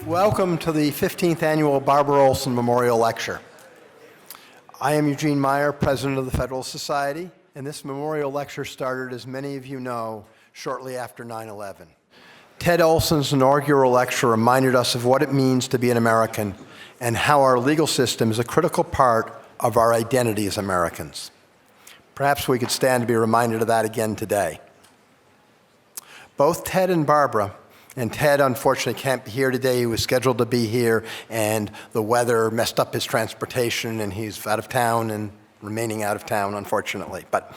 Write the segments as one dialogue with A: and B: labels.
A: Welcome to the 15th Annual Barbara Olson Memorial Lecture. I am Eugene Meyer, President of the Federalist Society, and this memorial lecture started, as many of you know, shortly after 9/11. Ted Olson's inaugural lecture reminded us of what it means to be an American and how our legal system is a critical part of our identity as Americans. Perhaps we could stand to be reminded of that again today. Both Ted and Barbara, and Ted unfortunately can't be here today. He was scheduled to be here, and the weather messed up his transportation, and he's out of town and remaining out of town, unfortunately. But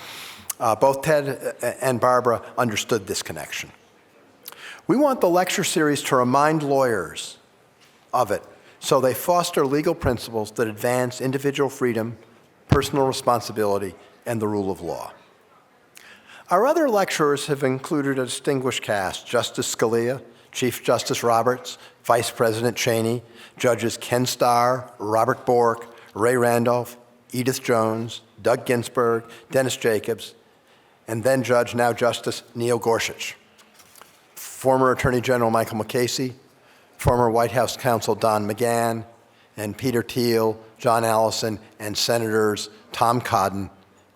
A: both Ted and Barbara understood this connection. We want the lecture series to remind lawyers of it, so they foster legal principles that advance individual freedom, personal responsibility, and the rule of law. Our other lecturers have included a distinguished cast: Justice Scalia, Chief Justice Roberts, Vice President Cheney, Judges Ken Starr, Robert Bork, Ray Randolph, Edith Jones, Doug Ginsburg, Dennis Jacobs, and then Judge, now Justice Neil Gorsuch, former Attorney General Michael McCasey, former White House counsel Don McGahn, and Peter Thiel, John Allison, and Senators Tom Cotton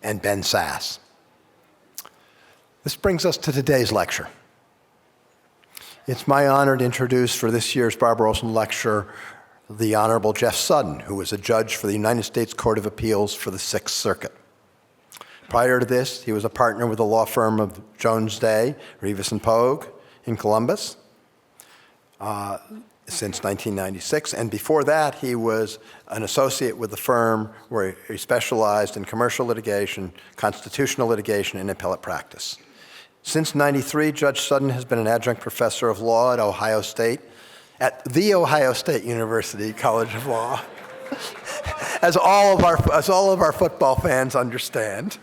A: and Ben Sasse. This brings us to today's lecture. It's my honor to introduce for this year's Barbara Olson Lecture the Honorable Jeff Sutton, who was a judge for the United States Court of Appeals for the Sixth Circuit. Prior to this, he was a partner with the law firm of Jones Day, Rivas & Pogue in Columbus since 1996. And before that, he was an associate with the firm where he specialized in commercial litigation, constitutional litigation, and appellate practice. Since '93, Judge Sutton has been an adjunct professor of law at Ohio State, at the Ohio State University College of Law, as all of our football fans understand,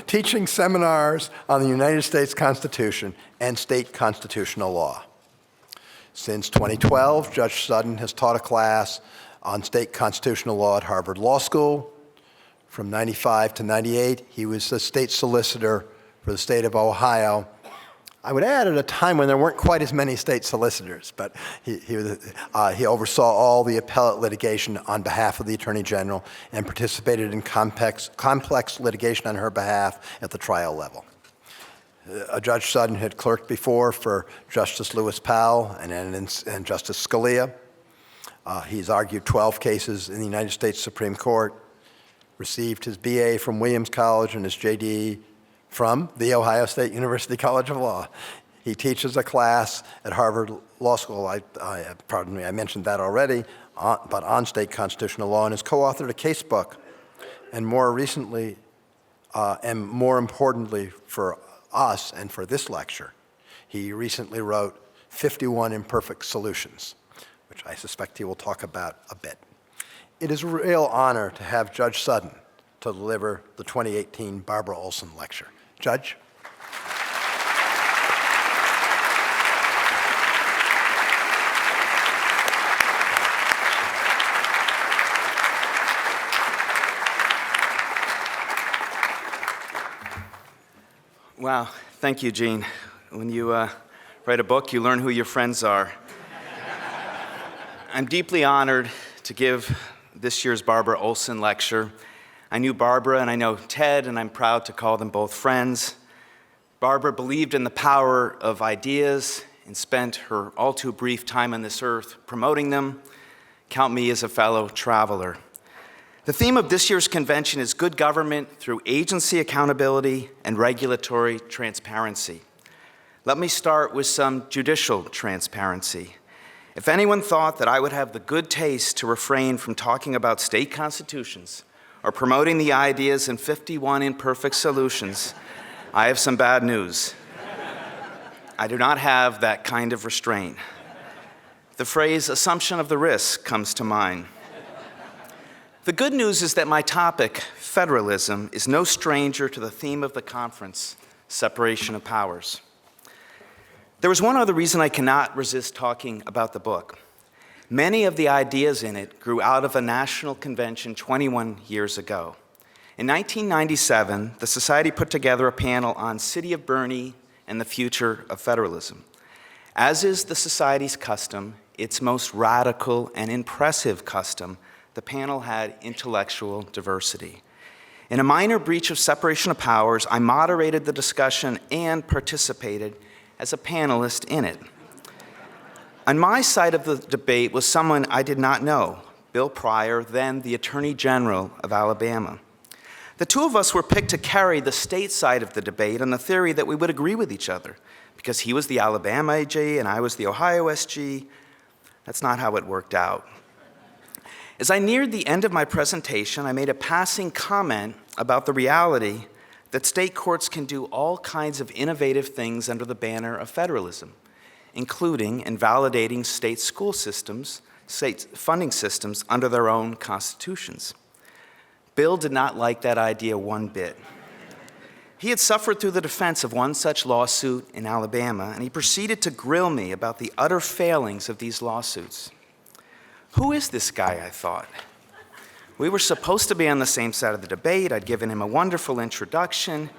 A: teaching seminars on the United States Constitution and state constitutional law. Since 2012, Judge Sutton has taught a class on state constitutional law at Harvard Law School. From '95 to '98, he was the state solicitor for the state of Ohio. I would add, at a time when there weren't quite as many state solicitors, but he oversaw all the appellate litigation on behalf of the Attorney General and participated in complex litigation on her behalf at the trial level. Judge Sutton had clerked before for Justice Lewis Powell and Justice Scalia. He's argued 12 cases in the United States Supreme Court, received his BA from Williams College and his JD from the Ohio State University College of Law. He teaches a class at Harvard Law School, pardon me, I mentioned that already, but on state constitutional law, and has co-authored a case book. And more recently, and more importantly for us and for this lecture, he recently wrote 51 Imperfect Solutions, which I suspect he will talk about a bit. It is a real honor to have Judge Sutton to deliver the 2018 Barbara Olson Lecture. Judge?
B: Wow, thank you, Gene. When you write a book, you learn who your friends are. I'm deeply honored to give this year's Barbara Olson Lecture. I knew Barbara and I know Ted, and I'm proud to call them both friends. Barbara believed in the power of ideas and spent her all too brief time on this earth promoting them. Count me as a fellow traveler. The theme of this year's convention is good government through agency accountability and regulatory transparency. Let me start with some judicial transparency. If anyone thought that I would have the good taste to refrain from talking about state constitutions or promoting the ideas in 51 Imperfect Solutions, I have some bad news. I do not have that kind of restraint. The phrase assumption of the risk comes to mind. The good news is that my topic, federalism, is no stranger to the theme of the conference, separation of powers. There was one other reason I cannot resist talking about the book. Many of the ideas in it grew out of a national convention 21 years ago. In 1997, the Society put together a panel on City of Bernie and the future of federalism. As is the Society's custom, its most radical and impressive custom, the panel had intellectual diversity. In a minor breach of separation of powers, I moderated the discussion and participated as a panelist in it. On my side of the debate was someone I did not know, Bill Pryor, then the Attorney General of Alabama. The two of us were picked to carry the state side of the debate on the theory that we would agree with each other, because he was the Alabama AG and I was the Ohio SG. That's not how it worked out. As I neared the end of my presentation, I made a passing comment about the reality that state courts can do all kinds of innovative things under the banner of federalism, including invalidating state school systems, state funding systems under their own constitutions. Bill did not like that idea one bit. He had suffered through the defense of one such lawsuit in Alabama, and he proceeded to grill me about the utter failings of these lawsuits. Who is this guy, I thought? We were supposed to be on the same side of the debate. I'd given him a wonderful introduction.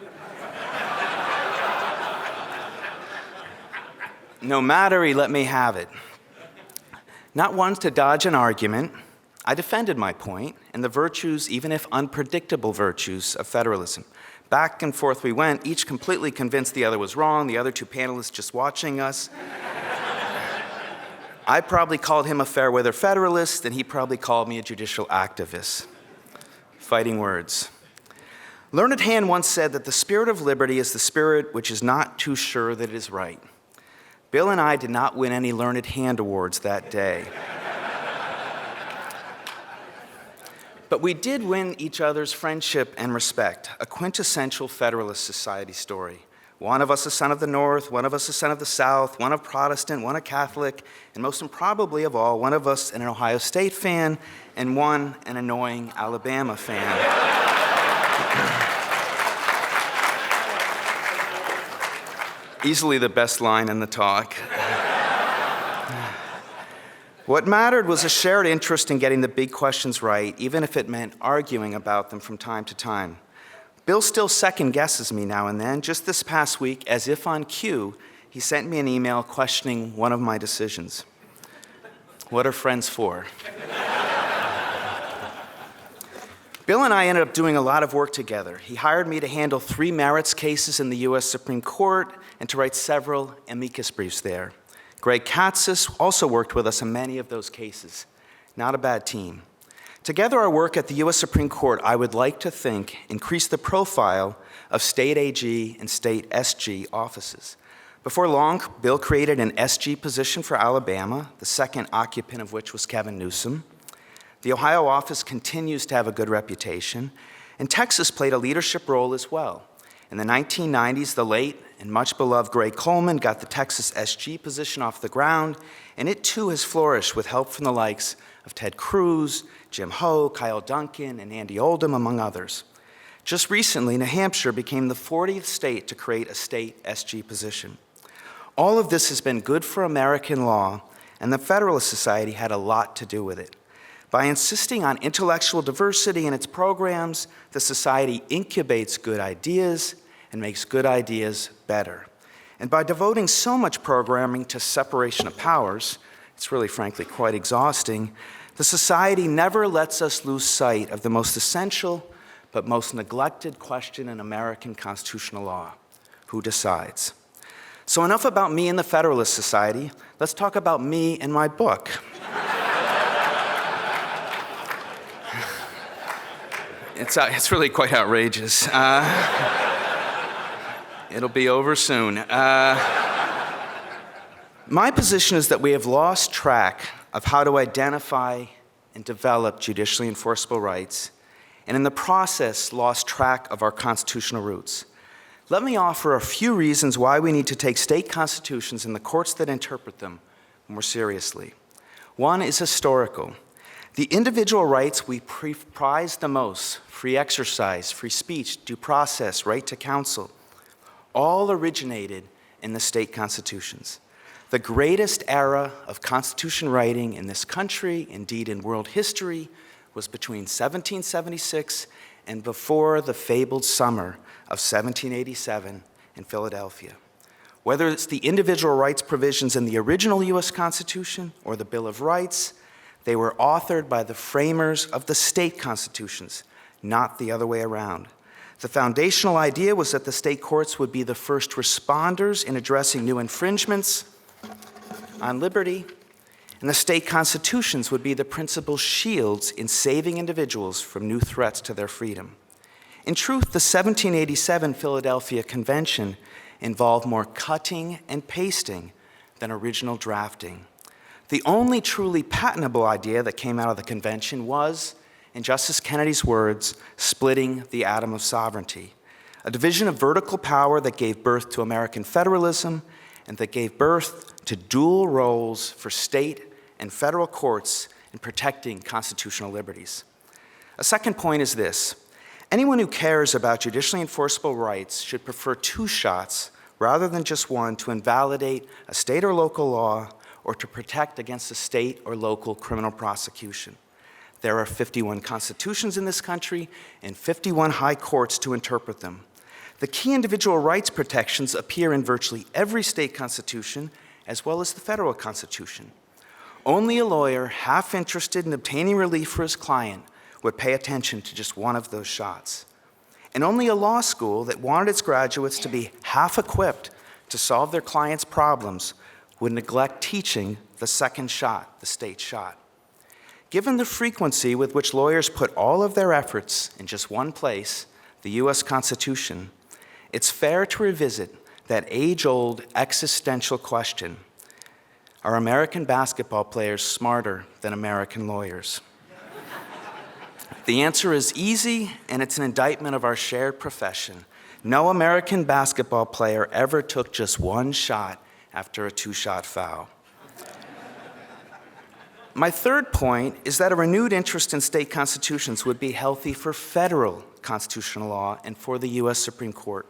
B: No matter, he let me have it. Not one to dodge an argument, I defended my point and the virtues, even if unpredictable virtues, of federalism. Back and forth we went, each completely convinced the other was wrong, the other two panelists just watching us. I probably called him a fair-weather federalist, and he probably called me a judicial activist. Fighting words. Learned Hand once said that the spirit of liberty is the spirit which is not too sure that it is right. Bill and I did not win any Learned Hand awards that day. But we did win each other's friendship and respect, a quintessential Federalist Society story. One of us a son of the North, one of us a son of the South, one a Protestant, one a Catholic, and most improbably of all, one of us an Ohio State fan, and one an annoying Alabama fan. Easily the best line in the talk. What mattered was a shared interest in getting the big questions right, even if it meant arguing about them from time to time. Bill still second guesses me now and then. Just this past week, as if on cue, he sent me an email questioning one of my decisions. What are friends for? Bill and I ended up doing a lot of work together. He hired me to handle 3 merits cases in the US Supreme Court and to write several amicus briefs there. Greg Katsas also worked with us on many of those cases. Not a bad team. Together, our work at the US Supreme Court, I would like to think, increased the profile of state AG and state SG offices. Before long, Bill created an SG position for Alabama, the second occupant of which was Kevin Newsom. The Ohio office continues to have a good reputation, and Texas played a leadership role as well. In the 1990s, the late and much beloved Greg Coleman got the Texas SG position off the ground, and it too has flourished with help from the likes of Ted Cruz, Jim Ho, Kyle Duncan, and Andy Oldham, among others. Just recently, New Hampshire became the 40th state to create a state SG position. All of this has been good for American law, and the Federalist Society had a lot to do with it. By insisting on intellectual diversity in its programs, the Society incubates good ideas and makes good ideas better. And by devoting so much programming to separation of powers, it's really frankly quite exhausting, the Society never lets us lose sight of the most essential but most neglected question in American constitutional law: who decides? So enough about me and the Federalist Society. Let's talk about me and my book. It's really quite outrageous. It'll be over soon. My position is that we have lost track of how to identify and develop judicially enforceable rights, and in the process, lost track of our constitutional roots. Let me offer a few reasons why we need to take state constitutions and the courts that interpret them more seriously. One is historical. The individual rights we prize the most, free exercise, free speech, due process, right to counsel, all originated in the state constitutions. The greatest era of constitution writing in this country, indeed in world history, was between 1776 and before the fabled summer of 1787 in Philadelphia. Whether it's the individual rights provisions in the original U.S. Constitution or the Bill of Rights, they were authored by the framers of the state constitutions, not the other way around. The foundational idea was that the state courts would be the first responders in addressing new infringements on liberty, and the state constitutions would be the principal shields in saving individuals from new threats to their freedom. In truth, the 1787 Philadelphia Convention involved more cutting and pasting than original drafting. The only truly patentable idea that came out of the convention was, in Justice Kennedy's words, splitting the atom of sovereignty, a division of vertical power that gave birth to American federalism and that gave birth to dual roles for state and federal courts in protecting constitutional liberties. A second point is this: anyone who cares about judicially enforceable rights should prefer two shots rather than just one to invalidate a state or local law or to protect against a state or local criminal prosecution. There are 51 constitutions in this country and 51 high courts to interpret them. The key individual rights protections appear in virtually every state constitution as well as the federal constitution. Only a lawyer half interested in obtaining relief for his client would pay attention to just one of those shots. And only a law school that wanted its graduates to be half equipped to solve their clients' problems would neglect teaching the second shot, the state shot. Given the frequency with which lawyers put all of their efforts in just one place, the U.S. Constitution, it's fair to revisit that age-old existential question: are American basketball players smarter than American lawyers? The answer is easy, and it's an indictment of our shared profession. No American basketball player ever took just one shot after a two-shot foul. My third point is that a renewed interest in state constitutions would be healthy for federal constitutional law and for the U.S. Supreme Court.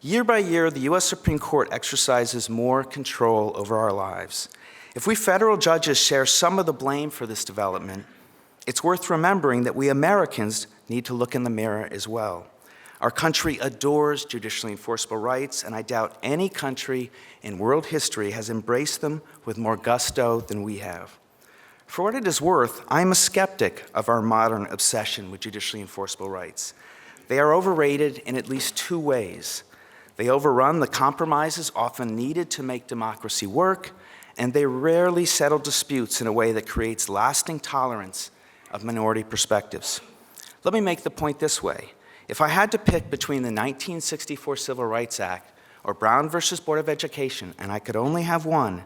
B: Year by year, the U.S. Supreme Court exercises more control over our lives. If we federal judges share some of the blame for this development, it's worth remembering that we Americans need to look in the mirror as well. Our country adores judicially enforceable rights, and I doubt any country in world history has embraced them with more gusto than we have. For what it is worth, I'm a skeptic of our modern obsession with judicially enforceable rights. They are overrated in at least two ways. They overrun the compromises often needed to make democracy work, and they rarely settle disputes in a way that creates lasting tolerance of minority perspectives. Let me make the point this way. If I had to pick between the 1964 Civil Rights Act or Brown versus Board of Education, and I could only have one,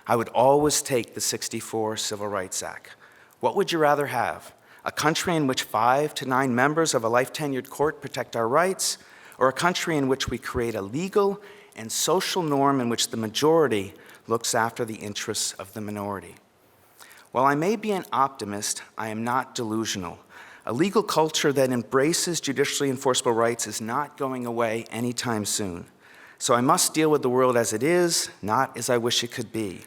B: I would always take the '64 Civil Rights Act. What would you rather have? A country in which 5 to 9 members of a life-tenured court protect our rights, or a country in which we create a legal and social norm in which the majority looks after the interests of the minority? While I may be an optimist, I am not delusional. A legal culture that embraces judicially enforceable rights is not going away anytime soon. So I must deal with the world as it is, not as I wish it could be.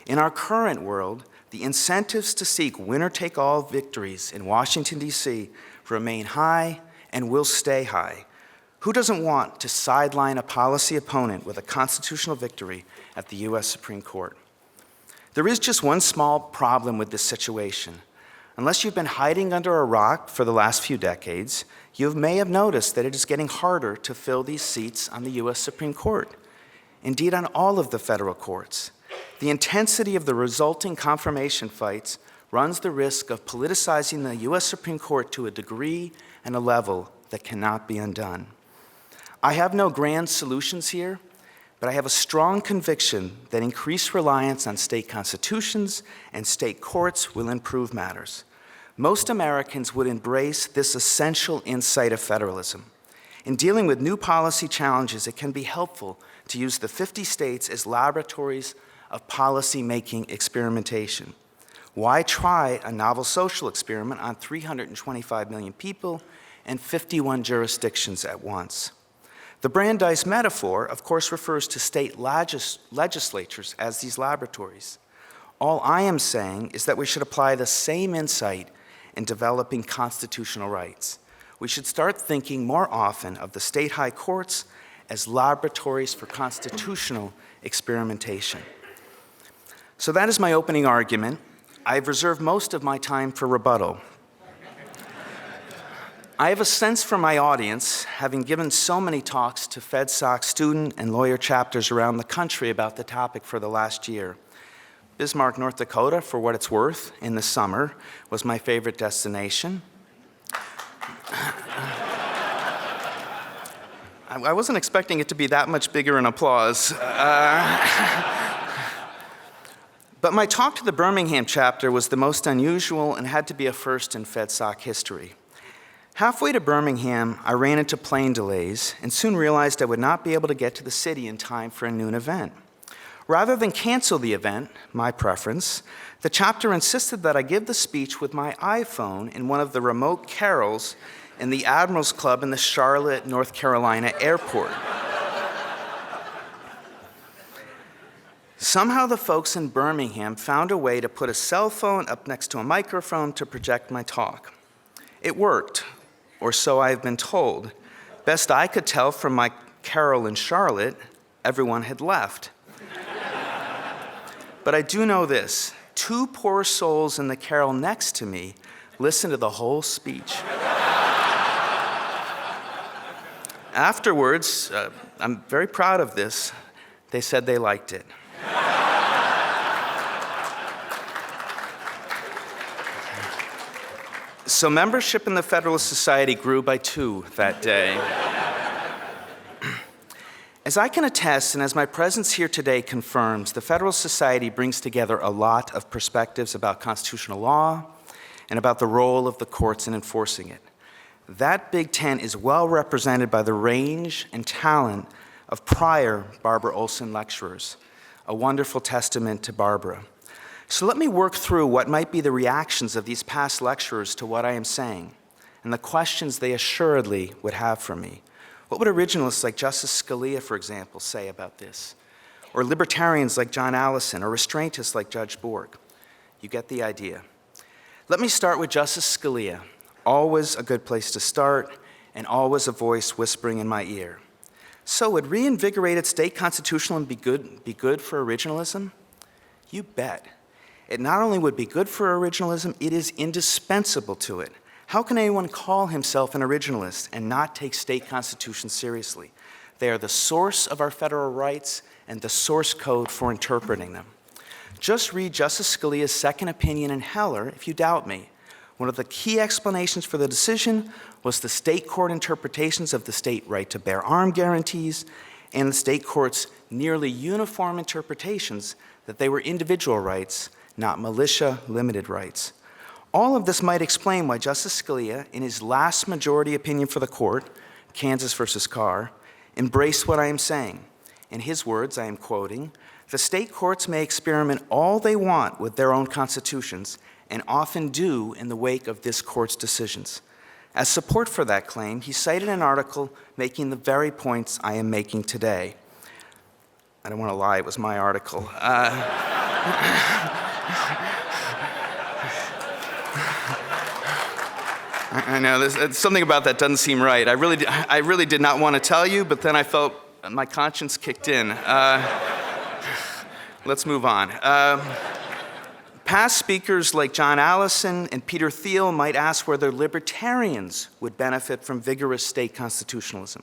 B: In our current world, the incentives to seek winner-take-all victories in Washington, D.C. remain high and will stay high. Who doesn't want to sideline a policy opponent with a constitutional victory at the U.S. Supreme Court? There is just one small problem with this situation. Unless you've been hiding under a rock for the last few decades, you may have noticed that it is getting harder to fill these seats on the U.S. Supreme Court. Indeed, on all of the federal courts. The intensity of the resulting confirmation fights runs the risk of politicizing the U.S. Supreme Court to a degree and a level that cannot be undone. I have no grand solutions here, but I have a strong conviction that increased reliance on state constitutions and state courts will improve matters. Most Americans would embrace this essential insight of federalism. In dealing with new policy challenges, it can be helpful to use the 50 states as laboratories of policy-making experimentation. Why try a novel social experiment on 325 million people and 51 jurisdictions at once? The Brandeis metaphor, of course, refers to state legislatures as these laboratories. All I am saying is that we should apply the same insight in developing constitutional rights. We should start thinking more often of the state high courts as laboratories for constitutional experimentation. So that is my opening argument. I've reserved most of my time for rebuttal. I have a sense from my audience, having given so many talks to FedSoc student and lawyer chapters around the country about the topic for the last year. Bismarck, North Dakota, for what it's worth, in the summer, was my favorite destination. I wasn't expecting it to be that much bigger in applause. But my talk to the Birmingham chapter was the most unusual and had to be a first in FedSoc history. Halfway to Birmingham, I ran into plane delays and soon realized I would not be able to get to the city in time for a noon event. Rather than cancel the event, my preference, the chapter insisted that I give the speech with my iPhone in one of the remote carols in the Admirals Club in the Charlotte, North Carolina airport. Somehow the folks in Birmingham found a way to put a cell phone up next to a microphone to project my talk. It worked, or so I've been told. Best I could tell from my carol in Charlotte, everyone had left. But I do know this: two poor souls in the carol next to me listened to the whole speech. Afterwards, I'm very proud of this, they said they liked it. So membership in the Federalist Society grew by 2 that day. As I can attest, and as my presence here today confirms, the Federalist Society brings together a lot of perspectives about constitutional law and about the role of the courts in enforcing it. That Big Tent is well represented by the range and talent of prior Barbara Olson lecturers, a wonderful testament to Barbara. So let me work through what might be the reactions of these past lecturers to what I am saying, and the questions they assuredly would have for me. What would originalists like Justice Scalia, for example, say about this? Or libertarians like John Allison, or restraintists like Judge Borg? You get the idea. Let me start with Justice Scalia, always a good place to start, and always a voice whispering in my ear. So would reinvigorated state constitutionalism be good for originalism? You bet. It not only would be good for originalism, it is indispensable to it. How can anyone call himself an originalist and not take state constitutions seriously? They are the source of our federal rights and the source code for interpreting them. Just read Justice Scalia's second opinion in Heller if you doubt me. One of the key explanations for the decision was the state court interpretations of the state right to bear arm guarantees and the state court's nearly uniform interpretations that they were individual rights, not militia-limited rights. All of this might explain why Justice Scalia, in his last majority opinion for the court, Kansas versus Carr, embraced what I am saying. In his words, I am quoting, "The state courts may experiment all they want with their own constitutions, and often do in the wake of this court's decisions." As support for that claim, he cited an article making the very points I am making today. I don't want to lie, it was my article. I know, something about that doesn't seem right. I really did not want to tell you, but then I felt my conscience kicked in. Let's move on. Past speakers like John Allison and Peter Thiel might ask whether libertarians would benefit from vigorous state constitutionalism.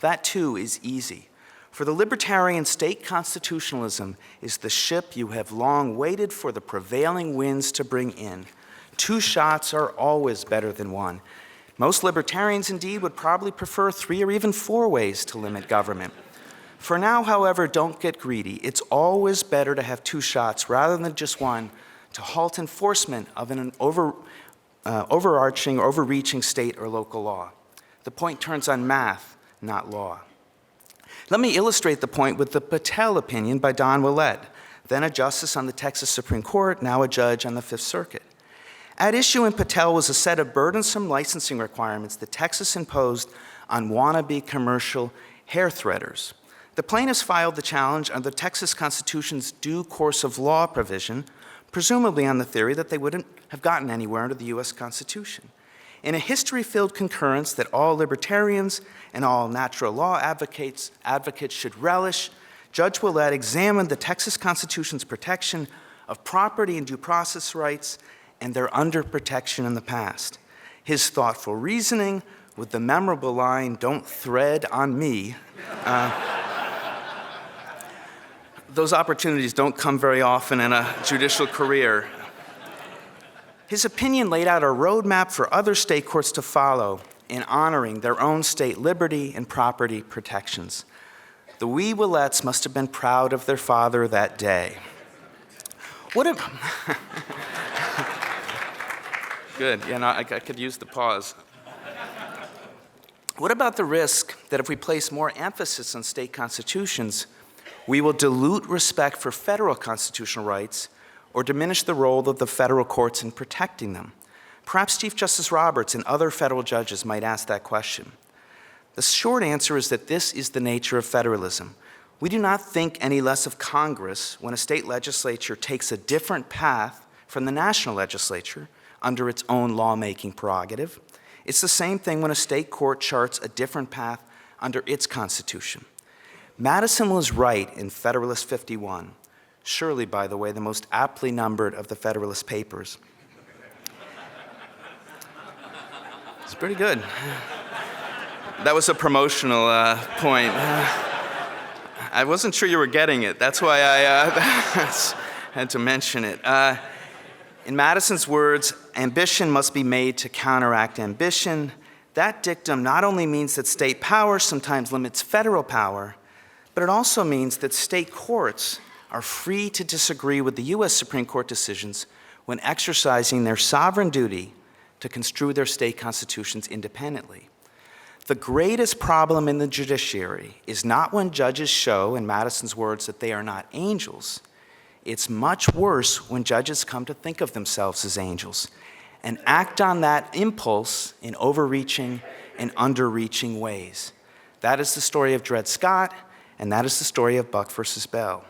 B: That too is easy. For the libertarian, state constitutionalism is the ship you have long waited for the prevailing winds to bring in. 2 shots are always better than 1. Most libertarians, indeed, would probably prefer 3 or even 4 ways to limit government. For now, however, don't get greedy. It's always better to have 2 shots rather than just 1 to halt enforcement of an overarching or overreaching state or local law. The point turns on math, not law. Let me illustrate the point with the Patel opinion by Don Willett, then a justice on the Texas Supreme Court, now a judge on the Fifth Circuit. At issue in Patel was a set of burdensome licensing requirements that Texas imposed on wannabe commercial hair threaders. The plaintiffs filed the challenge under the Texas Constitution's due course of law provision, presumably on the theory that they wouldn't have gotten anywhere under the U.S. Constitution. In a history-filled concurrence that all libertarians and all natural law advocates should relish, Judge Willett examined the Texas Constitution's protection of property and due process rights and their under-protection in the past. His thoughtful reasoning, with the memorable line, "Don't thread on me," those opportunities don't come very often in a judicial career. His opinion laid out a roadmap for other state courts to follow in honoring their own state liberty and property protections. The wee Willetts must have been proud of their father that day. Good, I could use the pause. What about the risk that if we place more emphasis on state constitutions, we will dilute respect for federal constitutional rights or diminish the role of the federal courts in protecting them? Perhaps Chief Justice Roberts and other federal judges might ask that question. The short answer is that this is the nature of federalism. We do not think any less of Congress when a state legislature takes a different path from the national legislature under its own lawmaking prerogative. It's the same thing when a state court charts a different path under its constitution. Madison was right in Federalist 51, surely, by the way, the most aptly numbered of the Federalist Papers. It's pretty good. That was a promotional point. I wasn't sure you were getting it. That's why I had to mention it. In Madison's words, ambition must be made to counteract ambition. That dictum not only means that state power sometimes limits federal power, but it also means that state courts are free to disagree with the U.S. Supreme Court decisions when exercising their sovereign duty to construe their state constitutions independently. The greatest problem in the judiciary is not when judges show, in Madison's words, that they are not angels. It's much worse when judges come to think of themselves as angels and act on that impulse in overreaching and underreaching ways. That is the story of Dred Scott, and that is the story of Buck versus Bell.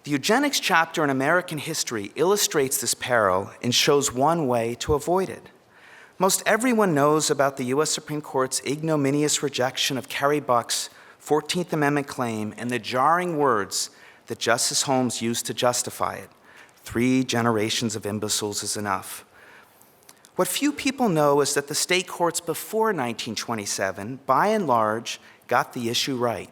B: The eugenics chapter in American history illustrates this peril and shows one way to avoid it. Most everyone knows about the U.S. Supreme Court's ignominious rejection of Carrie Buck's 14th Amendment claim and the jarring words that Justice Holmes used to justify it. 3 generations of imbeciles is enough. What few people know is that the state courts before 1927, by and large, got the issue right.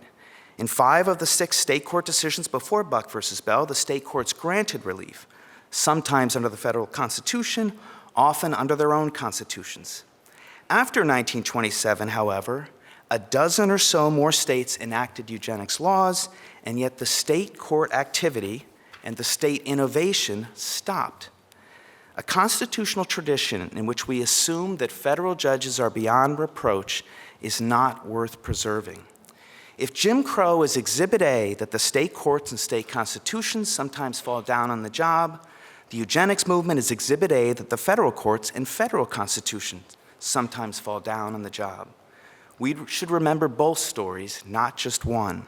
B: In 5 of the 6 state court decisions before Buck versus Bell, the state courts granted relief, sometimes under the federal Constitution, often under their own constitutions. After 1927, however, a dozen or so more states enacted eugenics laws, and yet the state court activity and the state innovation stopped. A constitutional tradition in which we assume that federal judges are beyond reproach is not worth preserving. If Jim Crow is Exhibit A, that the state courts and state constitutions sometimes fall down on the job, the eugenics movement is Exhibit A, that the federal courts and federal constitutions sometimes fall down on the job. We should remember both stories, not just one.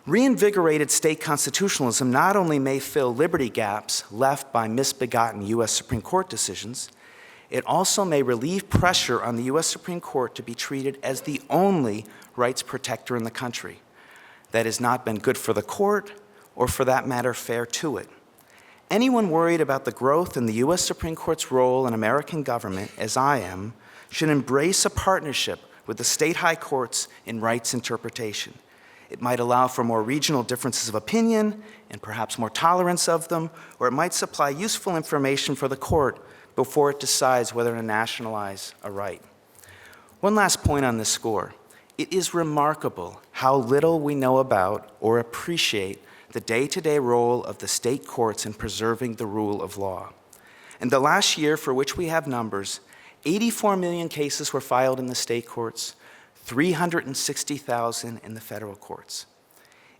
B: Reinvigorated state constitutionalism not only may fill liberty gaps left by misbegotten U.S. Supreme Court decisions, it also may relieve pressure on the U.S. Supreme Court to be treated as the only rights protector in the country. That has not been good for the court, or for that matter, fair to it. Anyone worried about the growth in the U.S. Supreme Court's role in American government, as I am, should embrace a partnership with the state high courts in rights interpretation. It might allow for more regional differences of opinion and perhaps more tolerance of them, or it might supply useful information for the court before it decides whether to nationalize a right. One last point on this score. It is remarkable how little we know about or appreciate the day-to-day role of the state courts in preserving the rule of law. In the last year for which we have numbers, 84 million cases were filed in the state courts, 360,000 in the federal courts.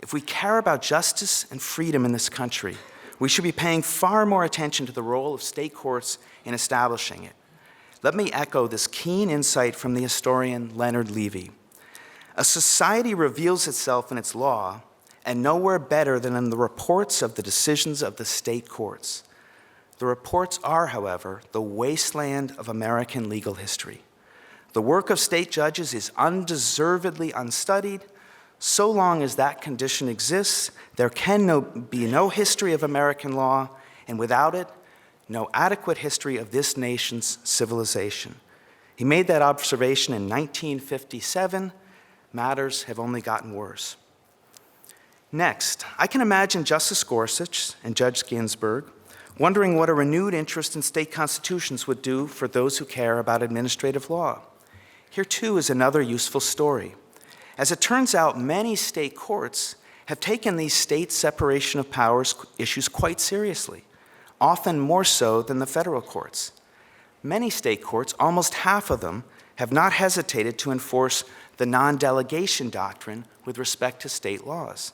B: If we care about justice and freedom in this country, we should be paying far more attention to the role of state courts in establishing it. Let me echo this keen insight from the historian Leonard Levy. A society reveals itself in its law, and nowhere better than in the reports of the decisions of the state courts. The reports are, however, the wasteland of American legal history. The work of state judges is undeservedly unstudied. So long as that condition exists, there can be no history of American law, and without it, no adequate history of this nation's civilization. He made that observation in 1957. Matters have only gotten worse. Next, I can imagine Justice Gorsuch and Judge Ginsburg wondering what a renewed interest in state constitutions would do for those who care about administrative law. Here, too, is another useful story. As it turns out, many state courts have taken these state separation of powers issues quite seriously, often more so than the federal courts. Many state courts, almost half of them, have not hesitated to enforce the non-delegation doctrine with respect to state laws.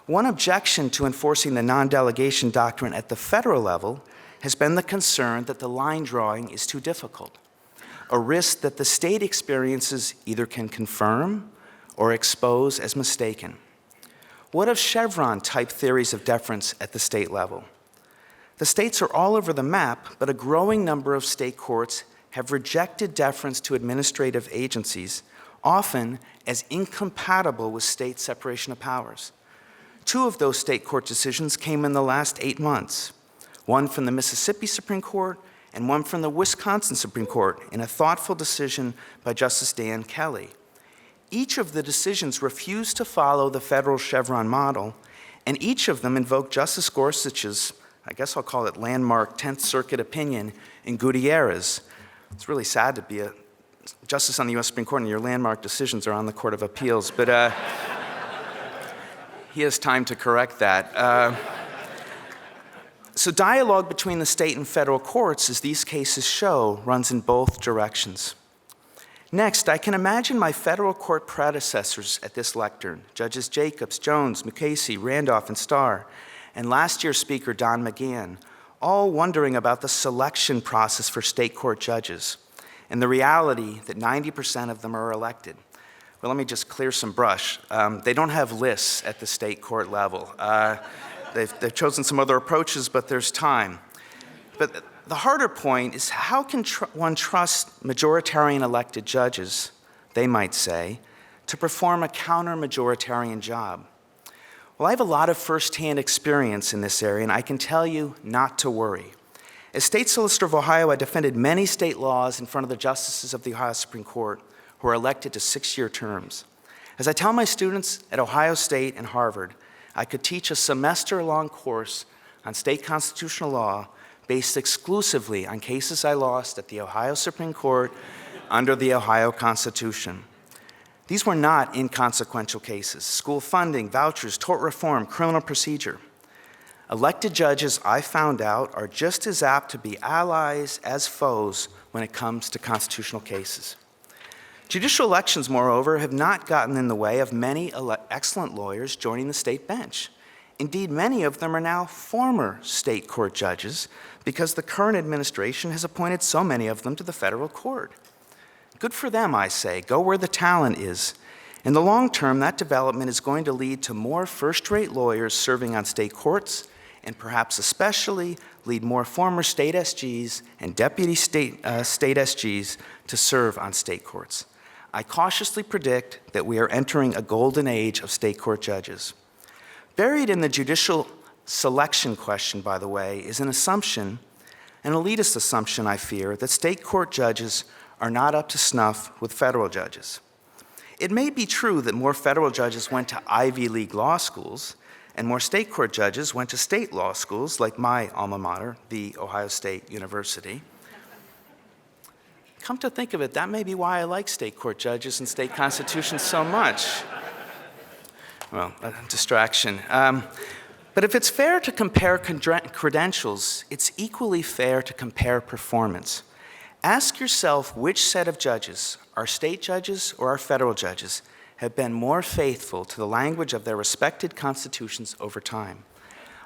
B: One objection to enforcing the non-delegation doctrine at the federal level has been the concern that the line drawing is too difficult, a risk that the state experiences either can confirm or expose as mistaken. What of Chevron-type theories of deference at the state level? The states are all over the map, but a growing number of state courts have rejected deference to administrative agencies, often as incompatible with state separation of powers. 2 of those state court decisions came in the last 8 months, one from the Mississippi Supreme Court and one from the Wisconsin Supreme Court in a thoughtful decision by Justice Dan Kelly. Each of the decisions refused to follow the federal Chevron model, and each of them invoked Justice Gorsuch's, I guess I'll call it landmark 10th Circuit opinion in Gutierrez. It's really sad to be a justice on the U.S. Supreme Court and your landmark decisions are on the Court of Appeals, but he has time to correct that. So dialogue between the state and federal courts, as these cases show, runs in both directions. Next, I can imagine my federal court predecessors at this lectern, Judges Jacobs, Jones, Mukasey, Randolph, and Starr, and last year's speaker, Don McGahn, all wondering about the selection process for state court judges and the reality that 90% of them are elected. Well, let me just clear some brush. They don't have lists at the state court level. They've chosen some other approaches, but there's time. But the harder point is how can one trust majoritarian elected judges, they might say, to perform a counter-majoritarian job? Well, I have a lot of firsthand experience in this area, and I can tell you not to worry. As State Solicitor of Ohio, I defended many state laws in front of the justices of the Ohio Supreme Court who are elected to 6-year terms. As I tell my students at Ohio State and Harvard, I could teach a semester-long course on state constitutional law based exclusively on cases I lost at the Ohio Supreme Court under the Ohio Constitution. These were not inconsequential cases: school funding, vouchers, tort reform, criminal procedure. Elected judges, I found out, are just as apt to be allies as foes when it comes to constitutional cases. Judicial elections, moreover, have not gotten in the way of many excellent lawyers joining the state bench. Indeed, many of them are now former state court judges because the current administration has appointed so many of them to the federal court. Good for them, I say. Go where the talent is. In the long term, that development is going to lead to more first-rate lawyers serving on state courts, and perhaps especially lead more former state SGs and deputy state SGs to serve on state courts. I cautiously predict that we are entering a golden age of state court judges. Buried in the judicial selection question, by the way, is an assumption, an elitist assumption, I fear, that state court judges are not up to snuff with federal judges. It may be true that more federal judges went to Ivy League law schools, and more state court judges went to state law schools like my alma mater, the Ohio State University. Come to think of it, that may be why I like state court judges and state constitutions so much. Well, a distraction. But if it's fair to compare credentials, it's equally fair to compare performance. Ask yourself which set of judges, our state judges or our federal judges, have been more faithful to the language of their respected constitutions over time.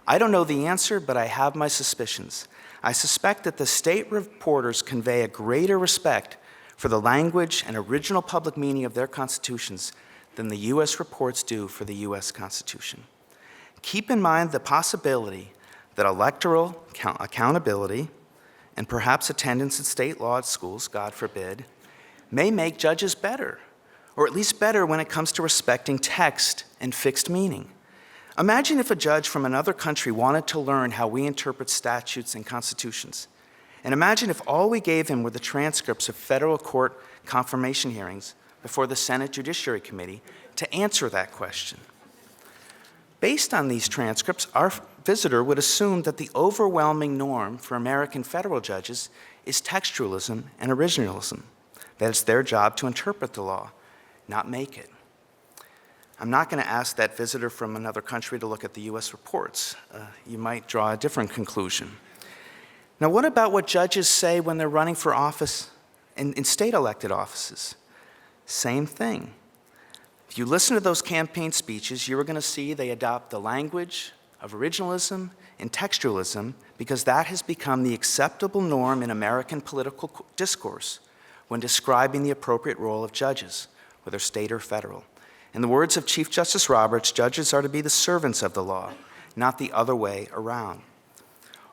B: I don't know the answer, but I have my suspicions. I suspect that the state reporters convey a greater respect for the language and original public meaning of their constitutions than the U.S. reports do for the U.S. Constitution. Keep in mind the possibility that electoral accountability and perhaps attendance at state law schools, God forbid, may make judges better, or at least better when it comes to respecting text and fixed meaning. Imagine if a judge from another country wanted to learn how we interpret statutes and constitutions. And imagine if all we gave him were the transcripts of federal court confirmation hearings before the Senate Judiciary Committee to answer that question. Based on these transcripts, our visitor would assume that the overwhelming norm for American federal judges is textualism and originalism, that it's their job to interpret the law, not make it. I'm not going to ask that visitor from another country to look at the US reports. You might draw a different conclusion. Now, what about what judges say when they're running for office in state elected offices? Same thing. If you listen to those campaign speeches, you're going to see they adopt the language of originalism and textualism because that has become the acceptable norm in American political discourse when describing the appropriate role of judges, whether state or federal. In the words of Chief Justice Roberts, judges are to be the servants of the law, not the other way around.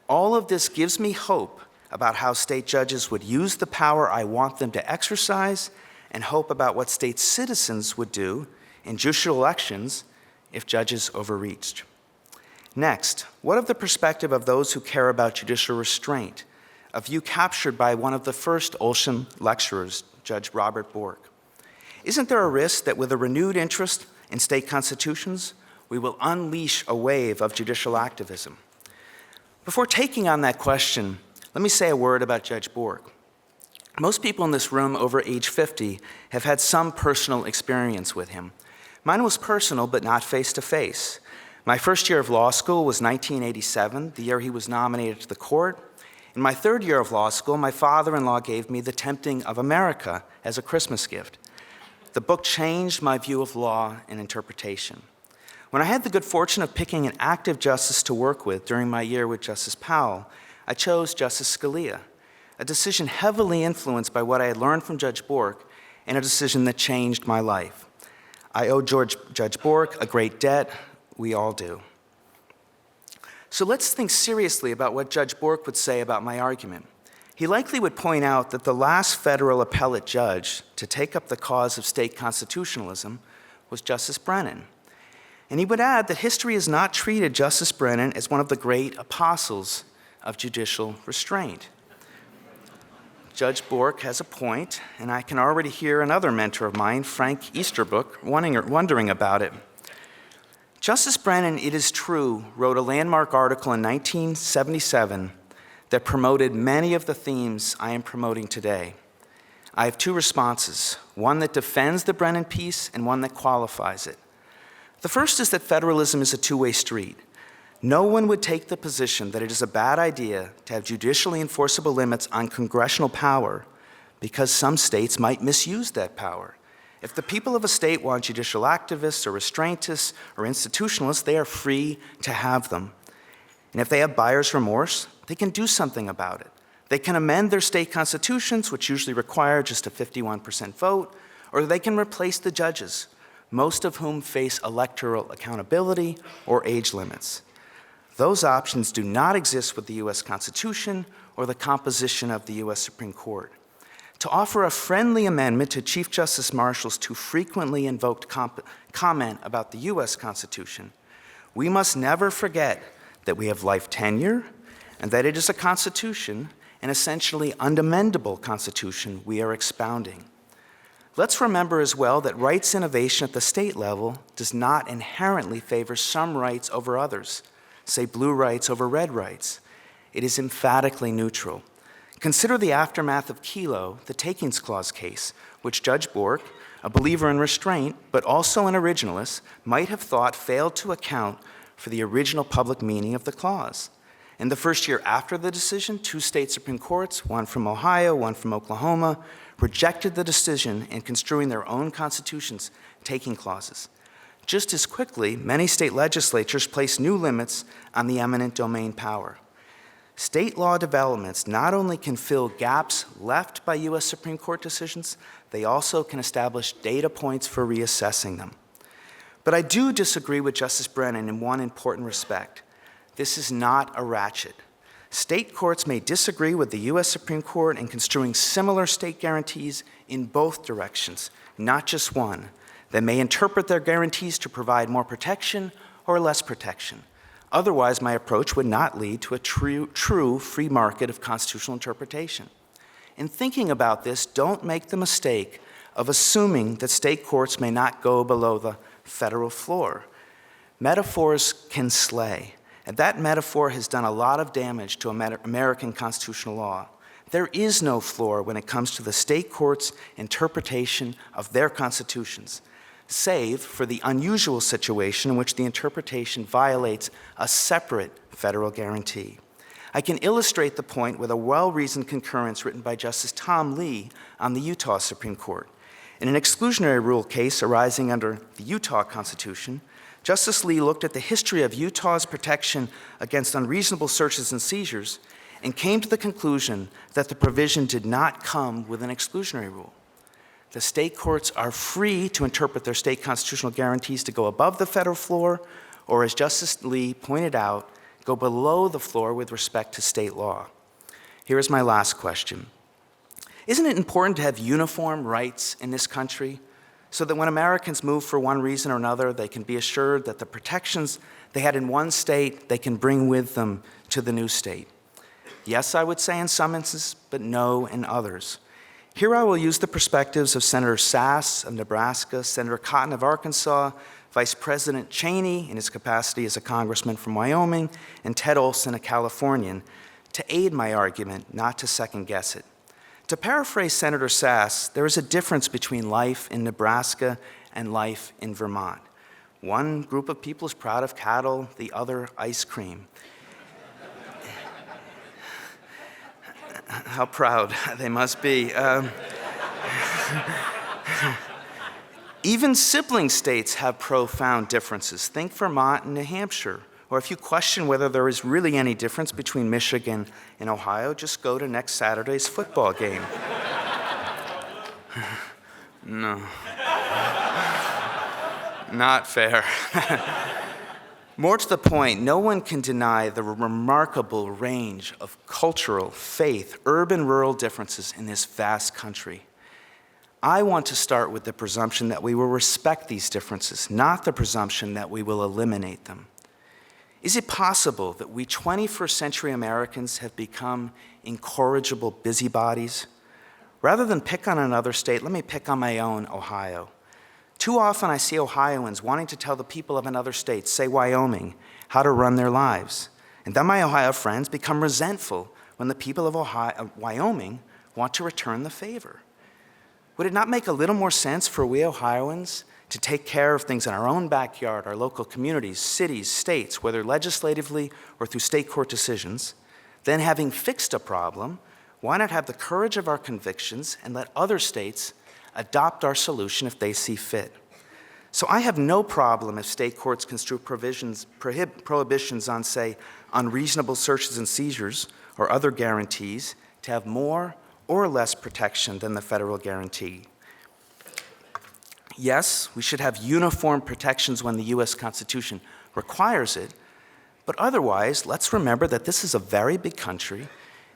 B: All of this gives me hope about how state judges would use the power I want them to exercise, and hope about what state citizens would do in judicial elections if judges overreached. Next, what of the perspective of those who care about judicial restraint, a view captured by one of the first Olson lecturers, Judge Robert Bork? Isn't there a risk that with a renewed interest in state constitutions, we will unleash a wave of judicial activism? Before taking on that question, let me say a word about Judge Bork. Most people in this room over age 50 have had some personal experience with him. Mine was personal, but not face-to-face. My first year of law school was 1987, the year he was nominated to the court. In my third year of law school, my father-in-law gave me The Tempting of America as a Christmas gift. The book changed my view of law and interpretation. When I had the good fortune of picking an active justice to work with during my year with Justice Powell, I chose Justice Scalia, a decision heavily influenced by what I had learned from Judge Bork, and a decision that changed my life. I owe Judge Bork a great debt. We all do. So let's think seriously about what Judge Bork would say about my argument. He likely would point out that the last federal appellate judge to take up the cause of state constitutionalism was Justice Brennan. And he would add that history has not treated Justice Brennan as one of the great apostles of judicial restraint. Judge Bork has a point, and I can already hear another mentor of mine, Frank Easterbrook, wondering about it. Justice Brennan, it is true, wrote a landmark article in 1977 that promoted many of the themes I am promoting today. I have two responses, one that defends the Brennan piece and one that qualifies it. The first is that federalism is a two-way street. No one would take the position that it is a bad idea to have judicially enforceable limits on congressional power because some states might misuse that power. If the people of a state want judicial activists or restraintists or institutionalists, they are free to have them. And if they have buyer's remorse, they can do something about it. They can amend their state constitutions, which usually require just a 51% vote, or they can replace the judges, most of whom face electoral accountability or age limits. Those options do not exist with the US Constitution or the composition of the US Supreme Court. To offer a friendly amendment to Chief Justice Marshall's too frequently invoked comment about the US Constitution, we must never forget that we have life tenure and that it is a constitution, an essentially unamendable constitution we are expounding. Let's remember as well that rights innovation at the state level does not inherently favor some rights over others, say blue rights over red rights. It is emphatically neutral. Consider the aftermath of Kelo, the Takings Clause case, which Judge Bork, a believer in restraint, but also an originalist, might have thought failed to account for the original public meaning of the clause. In the first year after the decision, two state Supreme Courts, one from Ohio, one from Oklahoma, rejected the decision in construing their own constitutions' taking clauses. Just as quickly, many state legislatures placed new limits on the eminent domain power. State law developments not only can fill gaps left by US Supreme Court decisions, they also can establish data points for reassessing them. But I do disagree with Justice Brennan in one important respect. This is not a ratchet. State courts may disagree with the U.S. Supreme Court in construing similar state guarantees in both directions, not just one. They may interpret their guarantees to provide more protection or less protection. Otherwise, my approach would not lead to a true free market of constitutional interpretation. In thinking about this, don't make the mistake of assuming that state courts may not go below the federal floor. Metaphors can slay, and that metaphor has done a lot of damage to American constitutional law. There is no floor when it comes to the state courts' interpretation of their constitutions, save for the unusual situation in which the interpretation violates a separate federal guarantee. I can illustrate the point with a well-reasoned concurrence written by Justice Tom Lee on the Utah Supreme Court. In an exclusionary rule case arising under the Utah Constitution, Justice Lee looked at the history of Utah's protection against unreasonable searches and seizures and came to the conclusion that the provision did not come with an exclusionary rule. The state courts are free to interpret their state constitutional guarantees to go above the federal floor, or as Justice Lee pointed out, go below the floor with respect to state law. Here is my last question. Isn't it important to have uniform rights in this country so that when Americans move for one reason or another, they can be assured that the protections they had in one state, they can bring with them to the new state? Yes, I would say in some instances, but no in others. Here I will use the perspectives of Senator Sass of Nebraska, Senator Cotton of Arkansas, Vice President Cheney in his capacity as a congressman from Wyoming, and Ted Olson, a Californian, to aid my argument, not to second guess it. To paraphrase Senator Sass, there is a difference between life in Nebraska and life in Vermont. One group of people is proud of cattle, the other ice cream. How proud they must be. Even sibling states have profound differences. Think Vermont and New Hampshire. Or if you question whether there is really any difference between Michigan and Ohio, just go to next Saturday's football game. No. Not fair. More to the point, no one can deny the remarkable range of cultural, faith, urban-rural differences in this vast country. I want to start with the presumption that we will respect these differences, not the presumption that we will eliminate them. Is it possible that we 21st century Americans have become incorrigible busybodies? Rather than pick on another state, let me pick on my own, Ohio. Too often I see Ohioans wanting to tell the people of another state, say Wyoming, how to run their lives. And then my Ohio friends become resentful when the people of Wyoming want to return the favor. Would it not make a little more sense for we Ohioans to take care of things in our own backyard, our local communities, cities, states, whether legislatively or through state court decisions? Then having fixed a problem, why not have the courage of our convictions and let other states adopt our solution if they see fit? So I have no problem if state courts construe prohibitions on, say, unreasonable searches and seizures or other guarantees to have more or less protection than the federal guarantee. Yes, we should have uniform protections when the U.S. Constitution requires it, but otherwise, let's remember that this is a very big country,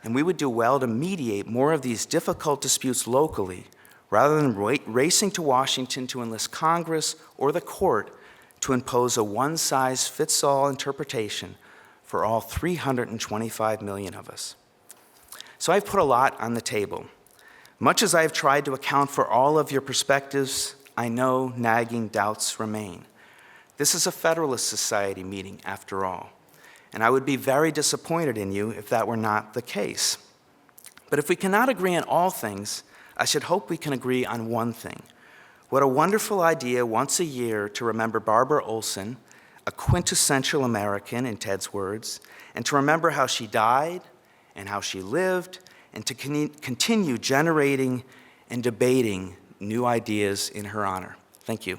B: and we would do well to mediate more of these difficult disputes locally rather than racing to Washington to enlist Congress or the court to impose a one-size-fits-all interpretation for all 325 million of us. So I've put a lot on the table. Much as I've tried to account for all of your perspectives, I know nagging doubts remain. This is a Federalist Society meeting, after all, and I would be very disappointed in you if that were not the case. But if we cannot agree on all things, I should hope we can agree on one thing. What a wonderful idea once a year to remember Barbara Olson, a quintessential American in Ted's words, and to remember how she died and how she lived, and to continue generating and debating new ideas in her honor. Thank you.